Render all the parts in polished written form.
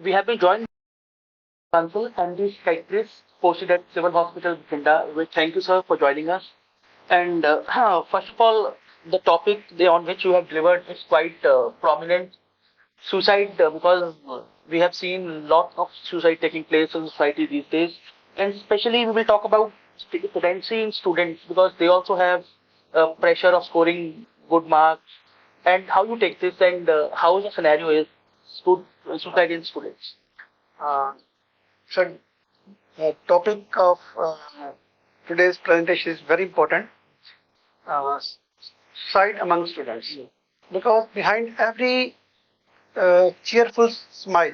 we have been joined by Bansal and the psychiatrist posted at Civil Hospital Bathinda. We thank you, sir, for joining us. And first of all, the topic on which you have delivered is quite prominent. Suicide, because we have seen lot of suicide taking place in society these days, and especially we will talk about potency in students because they also have pressure of scoring good marks. And how you take this, and how the scenario is suicide in students. Uh, so, the topic of today's presentation is very important. Uh, Suicide among students, because behind every cheerful smile,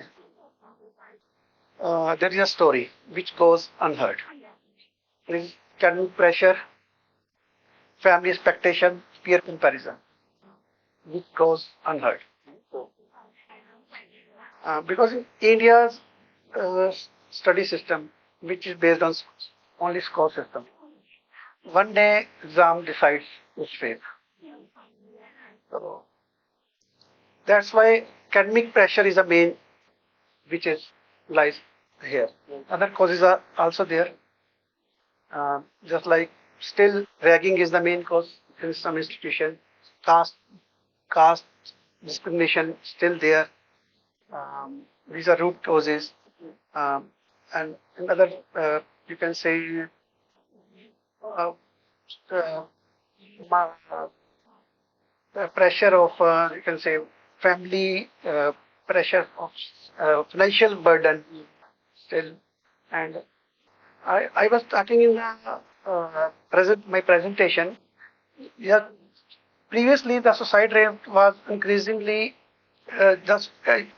there is a story which goes unheard. There is academic pressure, family expectation, peer comparison, which goes unheard. Because in India's study system, which is based on only score system, one day exam decides its fate. So that's why academic pressure is the main, which is lies here. Other causes are also there. Just like still ragging is the main cause in some institution. Caste discrimination still there. These are root causes. And another, you can say, ma- the pressure of, you can say, family pressure of financial burden still. And I was talking in the my presentation. Yeah, previously the suicide rate was increasingly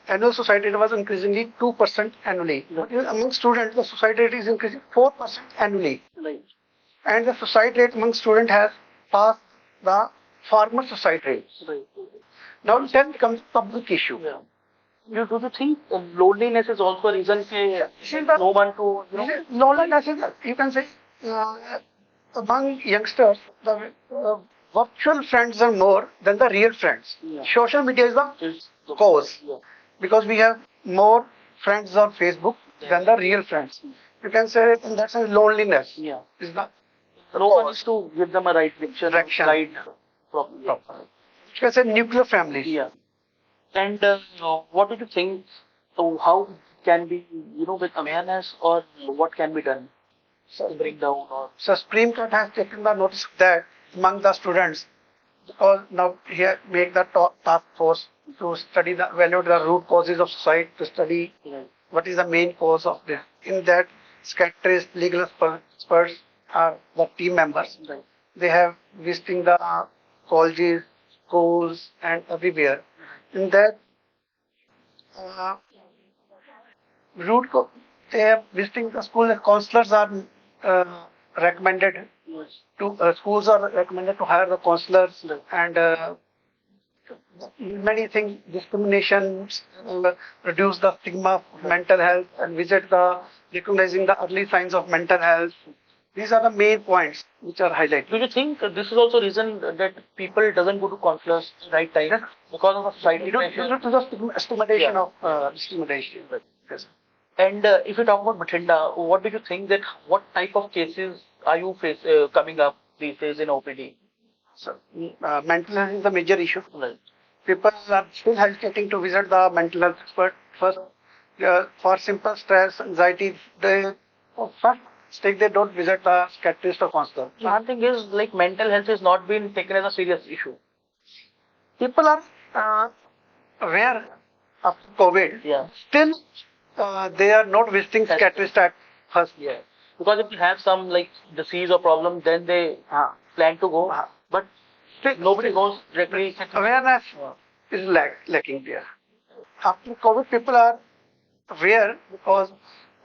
annual suicide rate was increasingly 2% annually. But among students, the suicide rate is increasing 4% annually. Right. And the suicide rate among students has passed the farmer suicide rate. Right. Now it then becomes a public issue. Yeah. Do you think loneliness is also a reason that no one to Loneliness is, you can say, among youngsters, the virtual friends are more than the real friends. Yeah. Social media is the cause, Yeah. because we have more friends on Facebook than the real friends. You can say in that sense loneliness Yeah. is the No one is to give them a right direction, right properly. proper. You can say nuclear families. Yeah. And what do you think? So how can be, with awareness, or what can be done to bring down or So Supreme Court has taken the notice of that among the students, because now here make the task force to study the evaluate the root causes of suicide, to study what is the main cause of this. In that, psychiatrists, legal experts are the team members. Right. They have visiting the colleges, schools, and everywhere. In that, uh, they have visiting the school. The counselors are recommended to schools are recommended to hire the counselors, and many things, discrimination, reduce the stigma of mental health, and visit the recognizing the early signs of mental health. These are the main points which are highlighted. do you think this is also reason that people doesn't go to counselors right time because of the society pressure? Due to the stigmatization of discrimination. Yes. And if you talk about Bathinda, what do you think that what type of cases are you coming up these days in OPD? So, mental health is the major issue. Right. People are still hesitating to visit the mental health expert. First, for simple stress, anxiety, first stage they don't visit the psychiatrist or counselor. One thing is, like, mental health is not being taken as a serious issue. People are aware of COVID. Yeah. Still, they are not visiting psychiatrist at first. Yeah. Because if you have some like disease or problem, then they plan to go. But nobody goes directly. Awareness is lacking there. After COVID, people are aware, because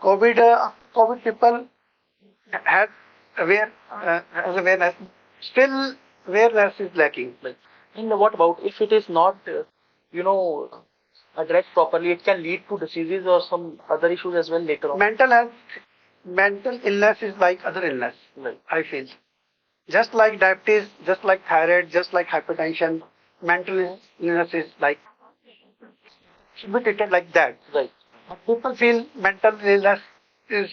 COVID people has has awareness. Still, awareness is lacking. And what about if it is not, addressed properly? It can lead to diseases or some other issues as well later on. Mental illness is like other illness. Right. I feel. Just like diabetes, just like thyroid, just like hypertension, mental illness is like should be treated like that. Right. People feel mental illness is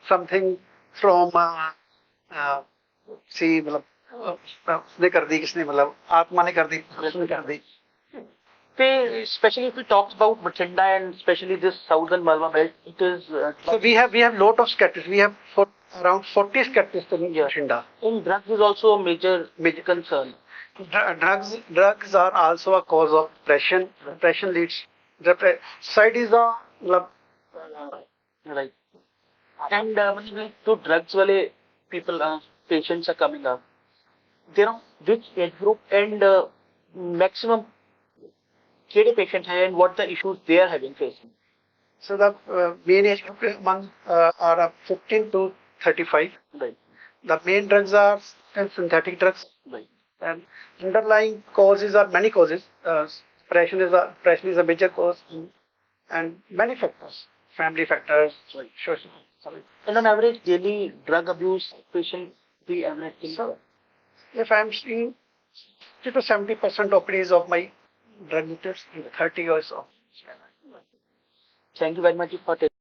something from see मतलब उसने कर दी किसने मतलब आत्मा ने कर दी उसने कर दी. Especially if we talk about Bathinda and especially this southern Malwa belt, it is. So we have lot of skeptics. We have around 40 skeptics in Bathinda. In drugs is also a major concern. Drugs are also a cause of depression. Depression leads. Suicide is a right. And when to drugs wale people patients are coming up. There are which age group and maximum KD patients and what the issues they are having facing. So the main age group among are 15 to 35. Right. The main drugs are synthetic drugs. Right. And underlying causes are many causes. Depression is a major cause, and many factors, family factors, social. And on average, daily drug abuse patient the average. So, if I am seeing 60 to 70% OPDs of my drug users in 30 years of. Thank you very much for taking.